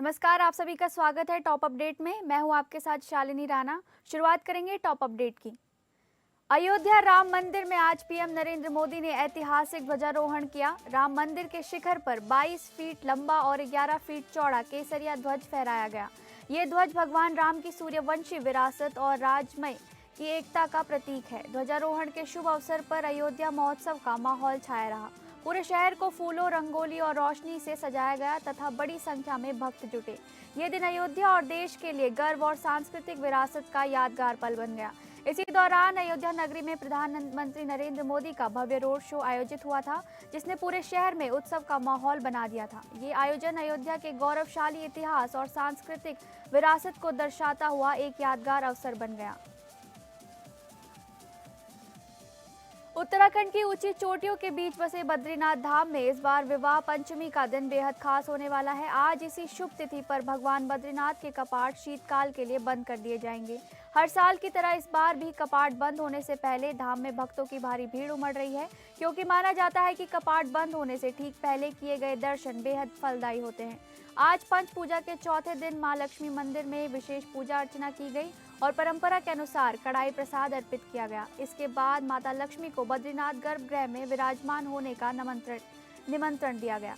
नमस्कार, आप सभी का स्वागत है टॉप अपडेट में। मैं हूं आपके साथ शालिनी राणा। शुरुआत करेंगे टॉप अपडेट की। अयोध्या राम मंदिर में आज पीएम नरेंद्र मोदी ने ऐतिहासिक ध्वजारोहण किया। राम मंदिर के शिखर पर 22 फीट लंबा और 11 फीट चौड़ा केसरिया ध्वज फहराया गया। ये ध्वज भगवान राम की सूर्यवंशी विरासत और राजमय की एकता का प्रतीक है। ध्वजारोहण के शुभ अवसर पर अयोध्या महोत्सव का माहौल छाया रहा। पूरे शहर को फूलों, रंगोली और रोशनी से सजाया गया तथा बड़ी संख्या में भक्त जुटे। ये दिन अयोध्या और देश के लिए गर्व और सांस्कृतिक विरासत का यादगार पल बन गया। इसी दौरान अयोध्या नगरी में प्रधानमंत्री नरेंद्र मोदी का भव्य रोड शो आयोजित हुआ था, जिसने पूरे शहर में उत्सव का माहौल बना दिया था। ये आयोजन अयोध्या के गौरवशाली इतिहास और सांस्कृतिक विरासत को दर्शाता हुआ एक यादगार अवसर बन गया। उत्तराखंड की ऊंची चोटियों के बीच बसे बद्रीनाथ धाम में इस बार विवाह पंचमी का दिन बेहद खास होने वाला है। आज इसी शुभ तिथि पर भगवान बद्रीनाथ के कपाट शीतकाल के लिए बंद कर दिए जाएंगे। हर साल की तरह इस बार भी कपाट बंद होने से पहले धाम में भक्तों की भारी भीड़ उमड़ रही है, क्योंकि माना जाता है कि कपाट बंद होने से ठीक पहले किए गए दर्शन बेहद फलदायी होते हैं। आज पंच पूजा के चौथे दिन मां लक्ष्मी मंदिर में विशेष पूजा अर्चना की गई और परंपरा के अनुसार कड़ाई प्रसाद अर्पित किया गया। इसके बाद माता लक्ष्मी को बद्रीनाथ गर्भगृह में विराजमान होने का निमंत्रण दिया गया।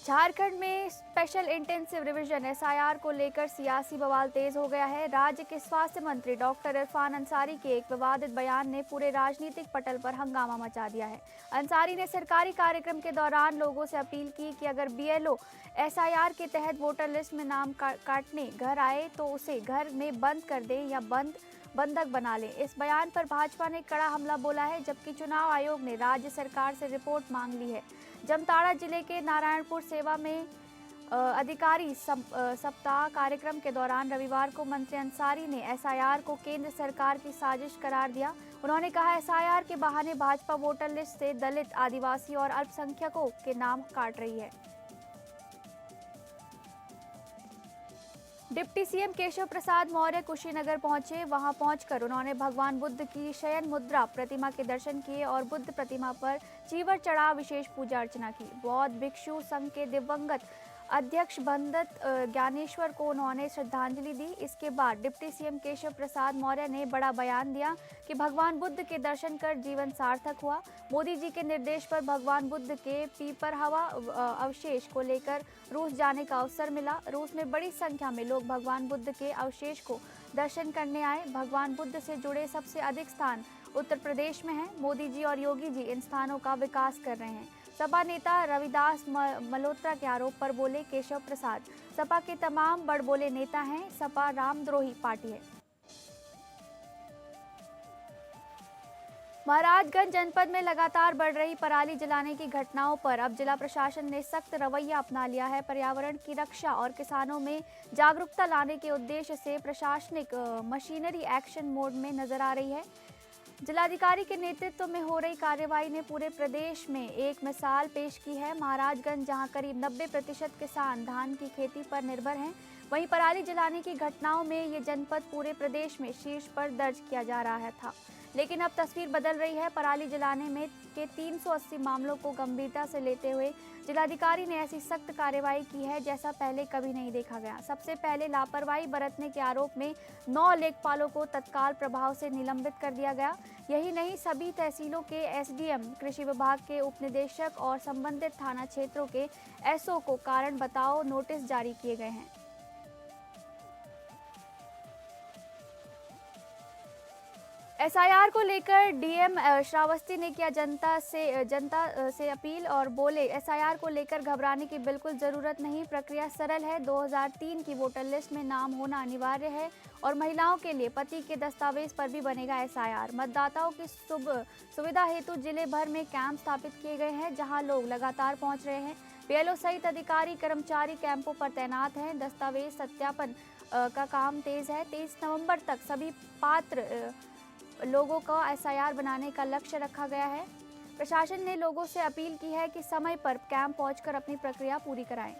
झारखंड में स्पेशल इंटेंसिव रिवीजन एसआईआर को लेकर सियासी बवाल तेज हो गया है। राज्य के स्वास्थ्य मंत्री डॉक्टर इरफान अंसारी के एक विवादित बयान ने पूरे राजनीतिक पटल पर हंगामा मचा दिया है। अंसारी ने सरकारी कार्यक्रम के दौरान लोगों से अपील की कि अगर बीएलओ एसआईआर के तहत वोटर लिस्ट में नाम काटने घर आए तो उसे घर में बंद कर दें या बंधक बना लें। इस बयान पर भाजपा ने कड़ा हमला बोला है, जबकि चुनाव आयोग ने राज्य सरकार से रिपोर्ट मांग ली है। जामताड़ा जिले के नारायणपुर सेवा में अधिकारी सप्ताह कार्यक्रम के दौरान रविवार को मंत्री अंसारी ने एसआईआर को केंद्र सरकार की साजिश करार दिया। उन्होंने कहा, एसआईआर के बहाने भाजपा वोटर लिस्ट से दलित, आदिवासी और अल्पसंख्यकों के नाम काट रही है। डिप्टी सीएम केशव प्रसाद मौर्य कुशीनगर पहुंचे। वहां पहुंचकर उन्होंने भगवान बुद्ध की शयन मुद्रा प्रतिमा के दर्शन किए और बुद्ध प्रतिमा पर चीवर चढ़ा विशेष पूजा अर्चना की। बौद्ध भिक्षु संघ के दिवंगत अध्यक्ष पंडित ज्ञानेश्वर को उन्होंने श्रद्धांजलि दी। इसके बाद डिप्टी सीएम केशव प्रसाद मौर्य ने बड़ा बयान दिया कि भगवान बुद्ध के दर्शन कर जीवन सार्थक हुआ। मोदी जी के निर्देश पर भगवान बुद्ध के पीपर हवा अवशेष को लेकर रूस जाने का अवसर मिला। रूस में बड़ी संख्या में लोग भगवान बुद्ध के अवशेष को दर्शन करने आए। भगवान बुद्ध से जुड़े सबसे अधिक स्थान उत्तर प्रदेश में हैं। मोदी जी और योगी जी इन स्थानों का विकास कर रहे हैं। सपा नेता रविदास मल्होत्रा के आरोप पर बोले केशव प्रसाद, सपा के तमाम बड़बोले नेता हैं, सपा रामद्रोही पार्टी है। महाराजगंज जनपद में लगातार बढ़ रही पराली जलाने की घटनाओं पर अब जिला प्रशासन ने सख्त रवैया अपना लिया है। पर्यावरण की रक्षा और किसानों में जागरूकता लाने के उद्देश्य से प्रशासनिक मशीनरी एक्शन मोड में नजर आ रही है। जिलाधिकारी के नेतृत्व में हो रही कार्यवाही ने पूरे प्रदेश में एक मिसाल पेश की है। महाराजगंज, जहां करीब 90% किसान धान की खेती पर निर्भर हैं, वहीं पराली जलाने की घटनाओं में ये जनपद पूरे प्रदेश में शीर्ष पर दर्ज किया जा रहा था। लेकिन अब तस्वीर बदल रही है। पराली जलाने में के 380 मामलों को गंभीरता से लेते हुए जिलाधिकारी ने ऐसी सख्त कार्रवाई की है जैसा पहले कभी नहीं देखा गया। सबसे पहले लापरवाही बरतने के आरोप में 9 लेखपालों को तत्काल प्रभाव से निलंबित कर दिया गया। यही नहीं, सभी तहसीलों के एसडीएम, कृषि विभाग के उपनिदेशक और संबंधित थाना क्षेत्रों के एसओ को कारण बताओ नोटिस जारी किए गए हैं। एसआईआर को लेकर डीएम श्रावस्ती ने किया जनता से अपील और बोले, एसआईआर को लेकर घबराने की बिल्कुल जरूरत नहीं। प्रक्रिया सरल है। 2003 की वोटर लिस्ट में नाम होना अनिवार्य है और महिलाओं के लिए पति के दस्तावेज पर भी बनेगा एसआईआर। मतदाताओं की सुविधा हेतु जिले भर में कैंप स्थापित किए गए हैं, जहां लोग लगातार पहुंच रहे हैं। बीएलओ सहित अधिकारी कर्मचारी कैंपों पर तैनात हैं। दस्तावेज सत्यापन का काम तेज है। 23 नवंबर तक सभी पात्र लोगों का एसआईआर बनाने का लक्ष्य रखा गया है। प्रशासन ने लोगों से अपील की है कि समय पर कैंप पहुंचकर अपनी प्रक्रिया पूरी कराएं।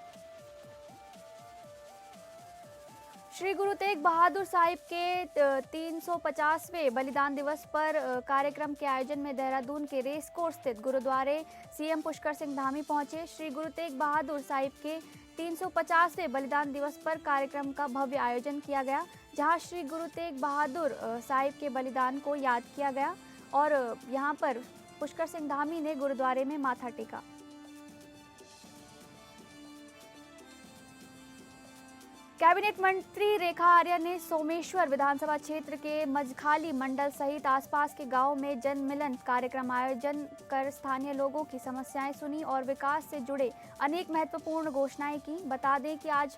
श्री गुरु तेग बहादुर साहिब के 350वें बलिदान दिवस पर कार्यक्रम के आयोजन में देहरादून के रेस कोर्स स्थित गुरुद्वारे सीएम पुष्कर सिंह धामी पहुंचे। श्री गुरु तेग बहादुर साहिब के 350वें बलिदान दिवस पर कार्यक्रम का भव्य आयोजन किया गया, जहां श्री गुरु तेग बहादुर साहिब के बलिदान को याद किया गया और यहां पर पुष्कर सिंह धामी ने गुरुद्वारे में माथा टेका। कैबिनेट मंत्री रेखा आर्या ने सोमेश्वर विधानसभा क्षेत्र के मजखाली मंडल सहित आसपास के गांवों में जन मिलन कार्यक्रम आयोजन कर स्थानीय लोगों की समस्याएं सुनी और विकास से जुड़े अनेक महत्वपूर्ण घोषणाएं की। बता दें कि आज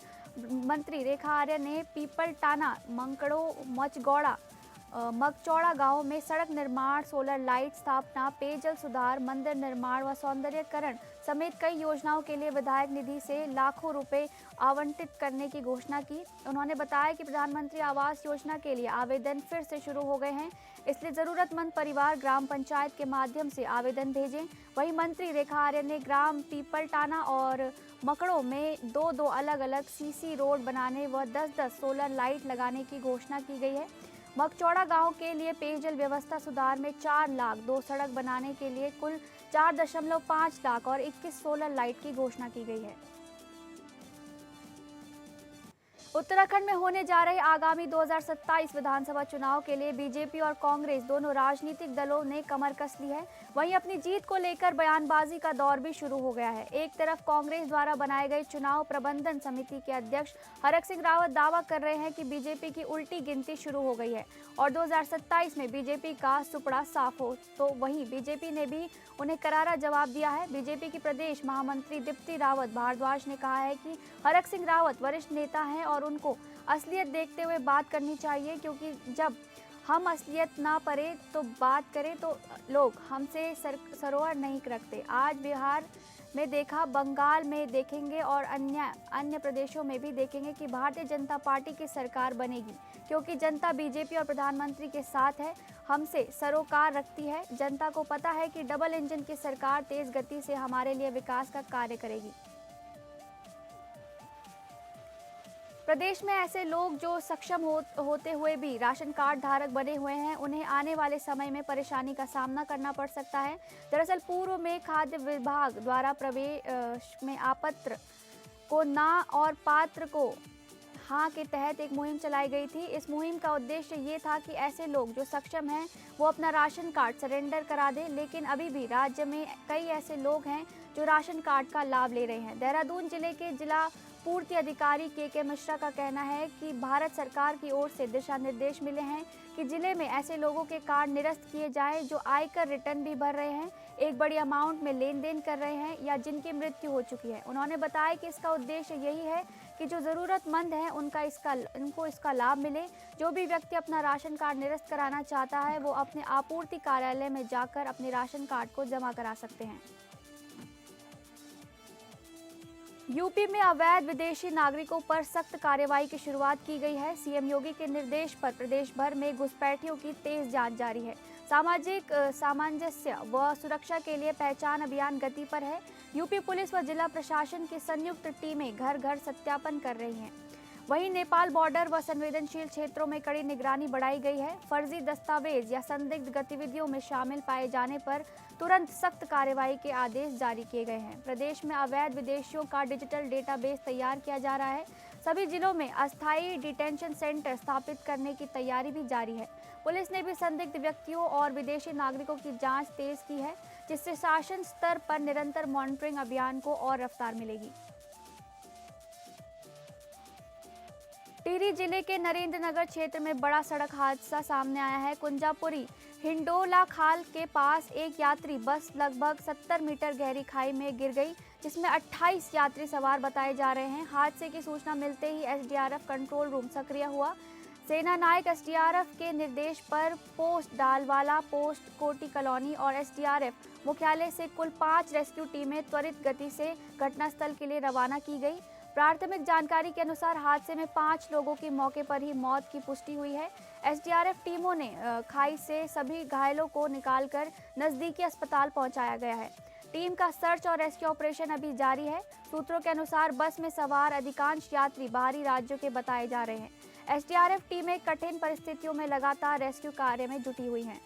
मंत्री रेखा आर्या ने पीपल टाना, मंकड़ो, मगचौड़ा गांव में सड़क निर्माण, सोलर लाइट स्थापना, पेयजल सुधार, मंदिर निर्माण व सौंदर्यकरण समेत कई योजनाओं के लिए विधायक निधि से लाखों रुपए आवंटित करने की घोषणा की। उन्होंने बताया कि प्रधानमंत्री आवास योजना के लिए आवेदन फिर से शुरू हो गए हैं, इसलिए जरूरतमंद परिवार ग्राम पंचायत के माध्यम से आवेदन भेजें। वहीं मंत्री रेखा आर्य ने ग्राम पीपलटाना और मकड़ों में दो अलग अलग सीसी रोड बनाने व 10-10 सोलर लाइट लगाने की घोषणा की गई है। मगचौड़ा गांव के लिए पेयजल व्यवस्था सुधार में 4 लाख, 2 सड़क बनाने के लिए कुल 4.5 लाख और 21 सोलर लाइट की घोषणा की गई है। उत्तराखंड में होने जा रहे आगामी 2027 विधानसभा चुनाव के लिए बीजेपी और कांग्रेस दोनों राजनीतिक दलों ने कमर कस ली है। वहीं अपनी जीत को लेकर बयानबाजी का दौर भी शुरू हो गया है। एक तरफ कांग्रेस द्वारा बनाए गए चुनाव प्रबंधन समिति के अध्यक्ष हरक सिंह रावत दावा कर रहे हैं कि बीजेपी की उल्टी गिनती शुरू हो गई है और 2027 में बीजेपी का सुपड़ा साफ हो, तो वहीं बीजेपी ने भी उन्हें करारा जवाब दिया है। बीजेपी की प्रदेश महामंत्री दीप्ति रावत भारद्वाज ने कहा है कि हरक सिंह रावत वरिष्ठ नेता हैं और उनको असलियत देखते हुए बात करनी चाहिए, क्योंकि जब हम असलियत ना परे तो बात करें तो लोग हमसे सरोवर नहीं रखते। आज बिहार में देखा, बंगाल में देखेंगे और अन्य प्रदेशों में भी देखेंगे कि भारतीय जनता पार्टी की सरकार बनेगी, क्योंकि जनता बीजेपी और प्रधानमंत्री के साथ है, हमसे सरोकार रखती है। जनता को पता है कि डबल इंजन की सरकार तेज गति से हमारे लिए विकास का कार्य करेगी। प्रदेश में ऐसे लोग जो सक्षम होते हुए भी राशन कार्ड धारक बने हुए हैं, उन्हें आने वाले समय में परेशानी का सामना करना पड़ सकता है। दरअसल पूर्व में खाद्य विभाग द्वारा प्रवेश में अपात्र को ना और पात्र को हाँ के तहत एक मुहिम चलाई गई थी। इस मुहिम का उद्देश्य ये था कि ऐसे लोग जो सक्षम हैं वो अपना राशन कार्ड सरेंडर करा दें, लेकिन अभी भी राज्य में कई ऐसे लोग हैं जो राशन कार्ड का लाभ ले रहे हैं। देहरादून जिले के जिला पूर्ति अधिकारी के मिश्रा का कहना है कि भारत सरकार की ओर से दिशा निर्देश मिले हैं कि जिले में ऐसे लोगों के कार्ड निरस्त किए जाएं जो आयकर रिटर्न भी भर रहे हैं, एक बड़ी अमाउंट में लेन देन कर रहे हैं या जिनकी मृत्यु हो चुकी है। उन्होंने बताया कि इसका उद्देश्य यही है कि जो ज़रूरतमंद हैं उनको इसका लाभ मिले। जो भी व्यक्ति अपना राशन कार्ड निरस्त कराना चाहता है वो अपने आपूर्ति कार्यालय में जाकर अपने राशन कार्ड को जमा करा सकते हैं। यूपी में अवैध विदेशी नागरिकों पर सख्त कार्रवाई की शुरुआत की गई है। सीएम योगी के निर्देश पर प्रदेश भर में घुसपैठियों की तेज जांच जारी है। सामाजिक सामंजस्य व सुरक्षा के लिए पहचान अभियान गति पर है। यूपी पुलिस व जिला प्रशासन की संयुक्त टीमें घर घर सत्यापन कर रही हैं। वहीं नेपाल बॉर्डर व संवेदनशील क्षेत्रों में कड़ी निगरानी बढ़ाई गई है। फर्जी दस्तावेज या संदिग्ध गतिविधियों में शामिल पाए जाने पर तुरंत सख्त कार्रवाई के आदेश जारी किए गए हैं। प्रदेश में अवैध विदेशियों का डिजिटल डेटाबेस तैयार किया जा रहा है। सभी जिलों में अस्थायी डिटेंशन सेंटर स्थापित करने की तैयारी भी जारी है। पुलिस ने भी संदिग्ध व्यक्तियों और विदेशी नागरिकों की जांच तेज की है, जिससे शासन स्तर पर निरंतर मॉनिटरिंग अभियान को और रफ्तार मिलेगी। टिहरी जिले के नरेंद्र नगर क्षेत्र में बड़ा सड़क हादसा सामने आया है। कुंजापुरी हिंडोला खाल के पास एक यात्री बस लगभग 70 मीटर गहरी खाई में गिर गई, जिसमें 28 यात्री सवार बताए जा रहे हैं। हादसे की सूचना मिलते ही एसडीआरएफ कंट्रोल रूम सक्रिय हुआ। सेना नायक एसडीआरएफ के निर्देश पर पोस्ट डालवाला, पोस्ट कोटी कॉलोनी और एसडीआरएफ मुख्यालय से कुल 5 रेस्क्यू टीमें त्वरित गति से घटनास्थल के लिए रवाना की गई। प्राथमिक जानकारी के अनुसार हादसे में 5 लोगों की मौके पर ही मौत की पुष्टि हुई है। एसडीआरएफ टीमों ने खाई से सभी घायलों को निकालकर नजदीकी अस्पताल पहुंचाया गया है। टीम का सर्च और रेस्क्यू ऑपरेशन अभी जारी है। सूत्रों के अनुसार बस में सवार अधिकांश यात्री बाहरी राज्यों के बताए जा रहे हैं। एसडीआरएफ टीमें कठिन परिस्थितियों में लगातार रेस्क्यू कार्य में जुटी हुई हैं।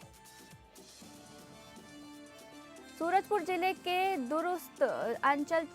सूरजपुर जिले के दुरुस्त अंचल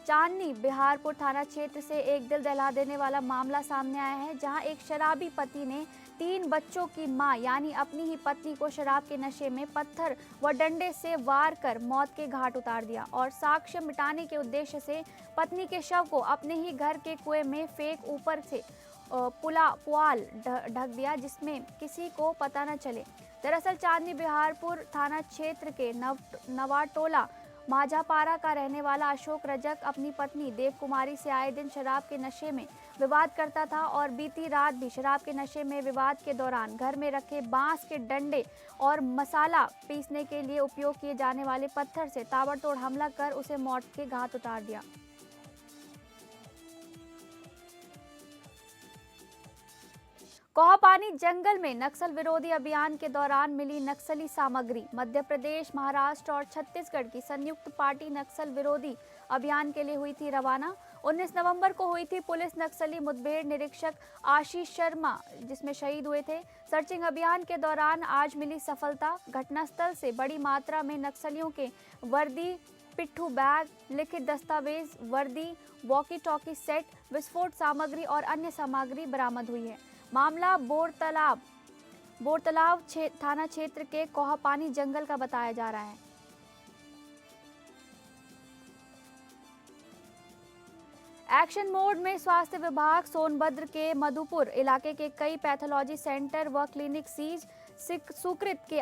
चांदनी बिहारपुर थाना क्षेत्र से एक दिल दहला देने वाला मामला सामने आया है, जहां एक शराबी पति ने 3 बच्चों की मां यानी अपनी ही पत्नी को शराब के नशे में पत्थर व डंडे से वार कर मौत के घाट उतार दिया और साक्ष्य मिटाने के उद्देश्य से पत्नी के शव को अपने ही घर के कुएं में फेंक ऊपर से पुआल ढक दिया, जिसमें किसी को पता न चले। दरअसल चांदनी बिहारपुर थाना क्षेत्र के नवाटोला माझापारा का रहने वाला अशोक रजक अपनी पत्नी देव कुमारी से आए दिन शराब के नशे में विवाद करता था और बीती रात भी शराब के नशे में विवाद के दौरान घर में रखे बांस के डंडे और मसाला पीसने के लिए उपयोग किए जाने वाले पत्थर से ताबड़तोड़ हमला कर उसे मौत के घाट उतार दिया। कोहापानी जंगल में नक्सल विरोधी अभियान के दौरान मिली नक्सली सामग्री। मध्य प्रदेश, महाराष्ट्र और छत्तीसगढ़ की संयुक्त पार्टी नक्सल विरोधी अभियान के लिए हुई थी रवाना। 19 नवंबर को हुई थी पुलिस नक्सली मुठभेड़ निरीक्षक आशीष शर्मा जिसमें शहीद हुए थे। सर्चिंग अभियान के दौरान आज मिली सफलता। घटनास्थल से बड़ी मात्रा में नक्सलियों के वर्दी, पिट्ठू बैग, लिखित दस्तावेज, वर्दी, वॉकी टॉकी सेट, विस्फोट सामग्री और अन्य सामग्री बरामद हुई है। मामला बोरतलाव थाना क्षेत्र के कोहापानी जंगल का बताया जा रहा है। एक्शन मोड में स्वास्थ्य विभाग सोनभद्र के मधुपुर इलाके के कई पैथोलॉजी सेंटर व क्लिनिक सीज। सुकृत के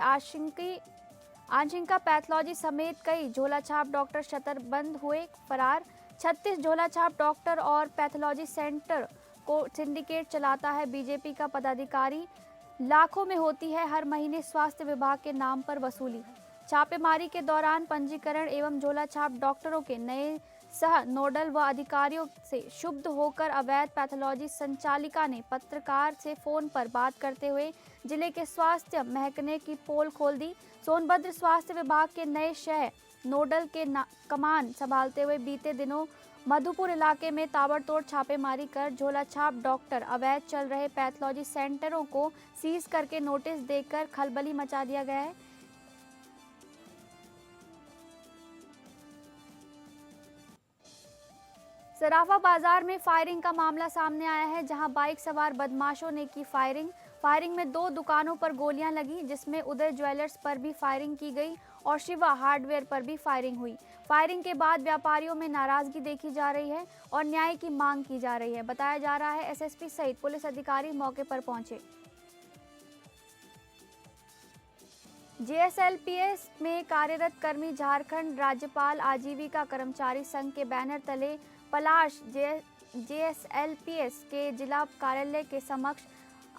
आशंका पैथोलॉजी समेत कई झोलाछाप डॉक्टर शतरबंद हुए फरार। 36 झोलाछाप डॉक्टर और पैथोलॉजी सेंटर को सिंडिकेट चलाता है बीजेपी का पदाधिकारी। लाखों में होती है हर महीने स्वास्थ्य विभाग के नाम पर वसूली। छापेमारी के दौरान पंजीकरण एवं झोलाछाप डॉक्टरों के नए सह नोडल व अधिकारियों से क्षुब्ध होकर अवैध पैथोलॉजी संचालिका ने पत्रकार से फोन पर बात करते हुए जिले के स्वास्थ्य महकमे की पोल खोल दी। सोनभद्र स्वास्थ्य विभाग के नए सह नोडल के कमान संभालते हुए बीते दिनों मधुपुर इलाके में ताबड़तोड़ छापेमारी कर झोलाछाप डॉक्टर अवैध चल रहे पैथोलॉजी सेंटरों को सीज करके नोटिस देकर खलबली मचा दिया गया है। सराफा बाजार में फायरिंग का मामला सामने आया है, जहां बाइक सवार बदमाशों ने की फायरिंग में 2 दुकानों पर गोलियां लगी, जिसमें उदय ज्वेलर्स पर भी फायरिंग की गई और शिवा हार्डवेयर पर भी फायरिंग हुई। फायरिंग के बाद व्यापारियों में नाराजगी देखी जा रही है और न्याय की मांग की जा रही है। बताया जा रहा है एसएसपी सहित पुलिस अधिकारी मौके पर पहुंचे। जेएसएलपीएस में कार्यरत कर्मी झारखंड राज्यपाल आजीविका कर्मचारी संघ के बैनर तले पलाश जेएसएलपीएस के जिला कार्यालय के समक्ष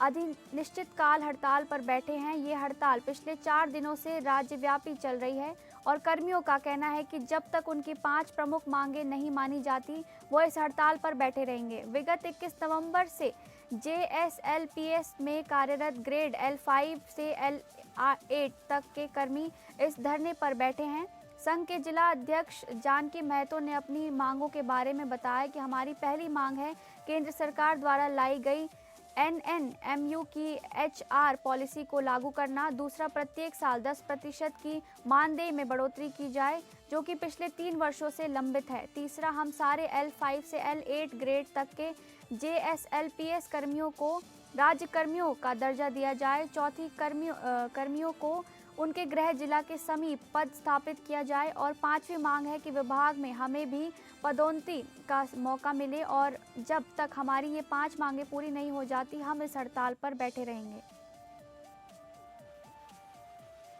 अनिश्चितकाल हड़ताल पर बैठे हैं। ये हड़ताल पिछले 4 दिनों से राज्यव्यापी चल रही है और कर्मियों का कहना है कि जब तक उनकी 5 प्रमुख मांगें नहीं मानी जाती वो इस हड़ताल पर बैठे रहेंगे। विगत 21 नवंबर से जेएसएलपीएस में कार्यरत ग्रेड L5 से L8 तक के कर्मी इस धरने पर बैठे हैं। संघ के जिला अध्यक्ष जानकी महतो ने अपनी मांगों के बारे में बताया कि हमारी पहली मांग है केंद्र सरकार द्वारा लाई गई एनएनएमयू की HR पॉलिसी को लागू करना। दूसरा, प्रत्येक साल 10% की मानदेय में बढ़ोतरी की जाए, जो कि पिछले 3 वर्षों से लंबित है। तीसरा, हम सारे L5 से L8 ग्रेड तक के जेएसएलपीएस कर्मियों को राज्य कर्मियों का दर्जा दिया जाए। चौथी, कर्मियों को उनके गृह जिला के समीप पद स्थापित किया जाए। और 5वीं मांग है कि विभाग में हमें भी पदोन्नति का मौका मिले और जब तक हमारी ये 5 मांगें पूरी नहीं हो जाती हम इस हड़ताल पर बैठे रहेंगे।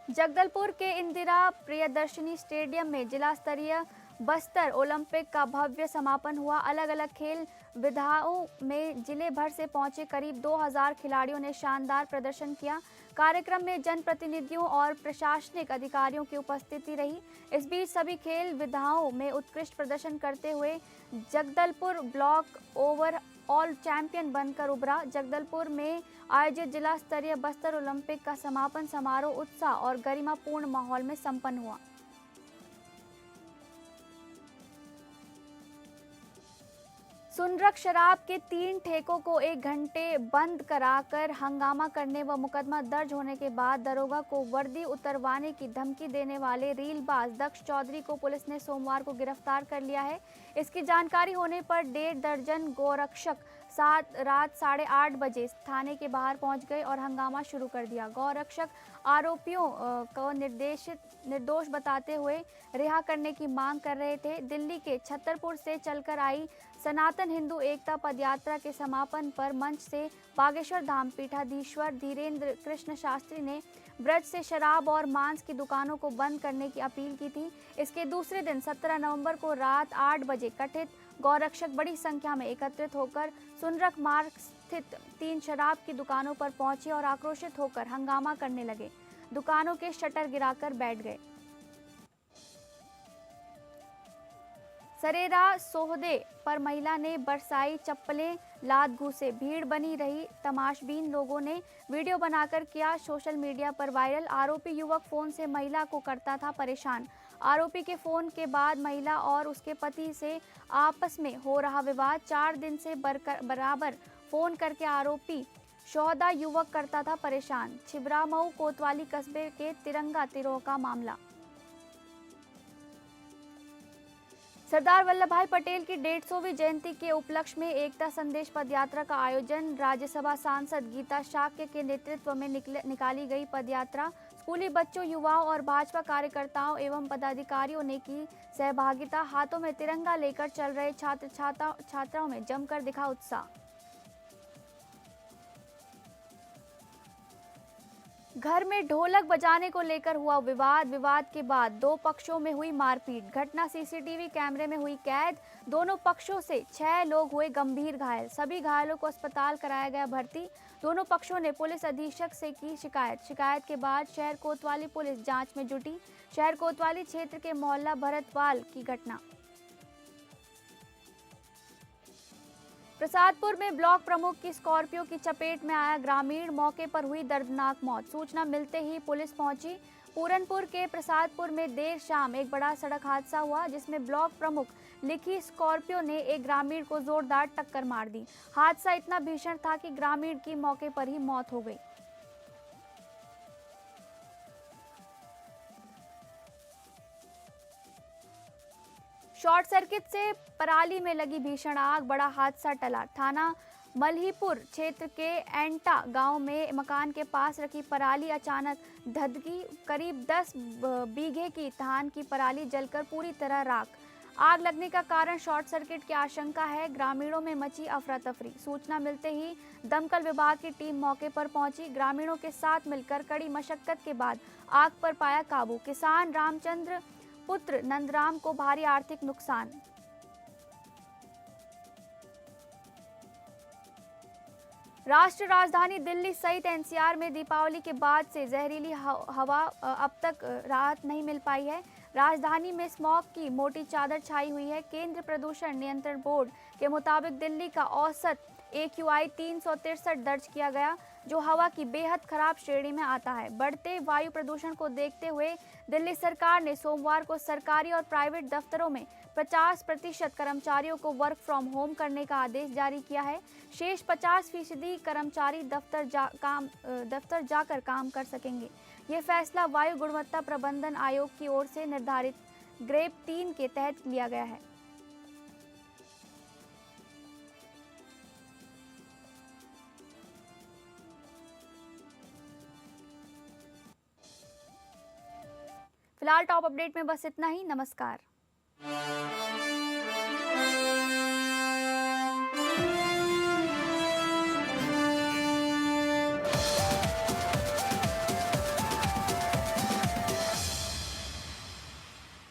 जगदलपुर के इंदिरा प्रियदर्शनी स्टेडियम में जिला स्तरीय बस्तर ओलंपिक का भव्य समापन हुआ। अलग अलग खेल विधाओं में जिले भर से पहुंचे करीब 2000 खिलाड़ियों ने शानदार प्रदर्शन किया। कार्यक्रम में जनप्रतिनिधियों और प्रशासनिक अधिकारियों की उपस्थिति रही। इस बीच सभी खेल विधाओं में उत्कृष्ट प्रदर्शन करते हुए जगदलपुर ब्लॉक ओवरऑल चैंपियन बनकर उभरा। जगदलपुर में आयोजित जिला स्तरीय बस्तर ओलंपिक का समापन समारोह उत्साह और गरिमापूर्ण माहौल में संपन्न हुआ। सुनरक शराब के 3 ठेकों को 1 घंटे बंद कराकर हंगामा करने व मुकदमा दर्ज होने के बाद दरोगा को वर्दी उतरवाने की धमकी देने वाले रीलबाज दक्ष चौधरी को पुलिस ने सोमवार को गिरफ्तार कर लिया है। इसकी जानकारी होने पर 1.5 दर्जन गौरक्षक रात 8:30 बजे थाने के बाहर पहुंच गए और हंगामा शुरू कर दिया। गौरक्षक आरोपियों को निर्दोष बताते हुए रिहा करने की मांग कर रहे थे। दिल्ली के छतरपुर से चलकर आई सनातन हिंदू एकता पदयात्रा के समापन पर मंच से बागेश्वर धाम पीठाधीश्वर धीरेन्द्र कृष्ण शास्त्री ने ब्रज से शराब और मांस की दुकानों को बंद करने की अपील की थी। इसके दूसरे दिन 17 नवंबर को रात 8 बजे कथित गौरक्षक बड़ी संख्या में एकत्रित होकर सुनरक मार्ग स्थित 3 शराब की दुकानों पर पहुंचे और आक्रोशित होकर हंगामा करने लगे। दुकानों के शटर गिराकर बैठ गए। सरेरा सोहदे पर महिला ने बरसाई चप्पलें, लात घूसे। भीड़ बनी रही। तमाशबीन लोगों ने वीडियो बनाकर किया सोशल मीडिया पर वायरल। आरोपी युवक फोन से महिला को करता था परेशान। आरोपी के फोन के बाद महिला और उसके पति से आपस में हो रहा विवाद। 4 दिन से बराबर फोन करके आरोपी शोहदा युवक करता था परेशान। छिबरामऊ कोतवाली कस्बे के तिरंगा तिरोह का मामला। सरदार वल्लभ भाई पटेल की 150वीं जयंती के उपलक्ष्य में एकता संदेश पदयात्रा का आयोजन। राज्यसभा सांसद गीता शाक्य के नेतृत्व में निकाली गई पदयात्रा। स्कूली बच्चों, युवाओं और भाजपा कार्यकर्ताओं एवं पदाधिकारियों ने की सहभागिता। हाथों में तिरंगा लेकर चल रहे छात्राओं में जमकर दिखा उत्साह। घर में ढोलक बजाने को लेकर हुआ विवाद के बाद 2 पक्षों में हुई मारपीट। घटना सीसीटीवी कैमरे में हुई कैद। दोनों पक्षों से 6 लोग हुए गंभीर घायल। सभी घायलों को अस्पताल कराया गया भर्ती। दोनों पक्षों ने पुलिस अधीक्षक से की शिकायत के बाद शहर कोतवाली पुलिस जांच में जुटी। शहर कोतवाली क्षेत्र के मोहल्ला भरतवाल की घटना। प्रसादपुर में ब्लॉक प्रमुख की स्कॉर्पियो की चपेट में आया ग्रामीण। मौके पर हुई दर्दनाक मौत। सूचना मिलते ही पुलिस पहुंची। पूरनपुर के प्रसादपुर में देर शाम एक बड़ा सड़क हादसा हुआ जिसमें ब्लॉक प्रमुख लिखी स्कॉर्पियो ने एक ग्रामीण को जोरदार टक्कर मार दी। हादसा इतना भीषण था कि ग्रामीण की मौके पर ही मौत हो गई। शॉर्ट सर्किट से पराली में लगी भीषण आग। बड़ा हादसा टला। थाना मल्हीपुर क्षेत्र के एंटा गांव में मकान के पास रखी पराली अचानक धधकी। करीब 10 बीघे की धान की पराली जलकर पूरी तरह राख। आग लगने का कारण शॉर्ट सर्किट की आशंका है। ग्रामीणों में मची अफरा तफरी। सूचना मिलते ही दमकल विभाग की टीम मौके पर पहुंची। ग्रामीणों के साथ मिलकर कड़ी मशक्कत के बाद आग पर पाया काबू। किसान रामचंद्र पुत्र नंदराम को भारी आर्थिक नुकसान। राष्ट्रीय राजधानी दिल्ली सहित एनसीआर में दीपावली के बाद से जहरीली हवा अब तक राहत नहीं मिल पाई है। राजधानी में स्मॉग की मोटी चादर छाई हुई है। केंद्रीय प्रदूषण नियंत्रण बोर्ड के मुताबिक दिल्ली का औसत AQI 363 दर्ज किया गया, जो हवा की बेहद खराब श्रेणी में आता है। बढ़ते वायु प्रदूषण को देखते हुए दिल्ली सरकार ने सोमवार को सरकारी और प्राइवेट दफ्तरों में 50% कर्मचारियों को वर्क फ्रॉम होम करने का आदेश जारी किया है। शेष 50% कर्मचारी दफ्तर जाकर काम कर सकेंगे। ये फैसला वायु गुणवत्ता प्रबंधन आयोग की ओर से निर्धारित ग्रेड 3 के तहत लिया गया है। फिलहाल टॉप अपडेट में बस इतना ही। नमस्कार।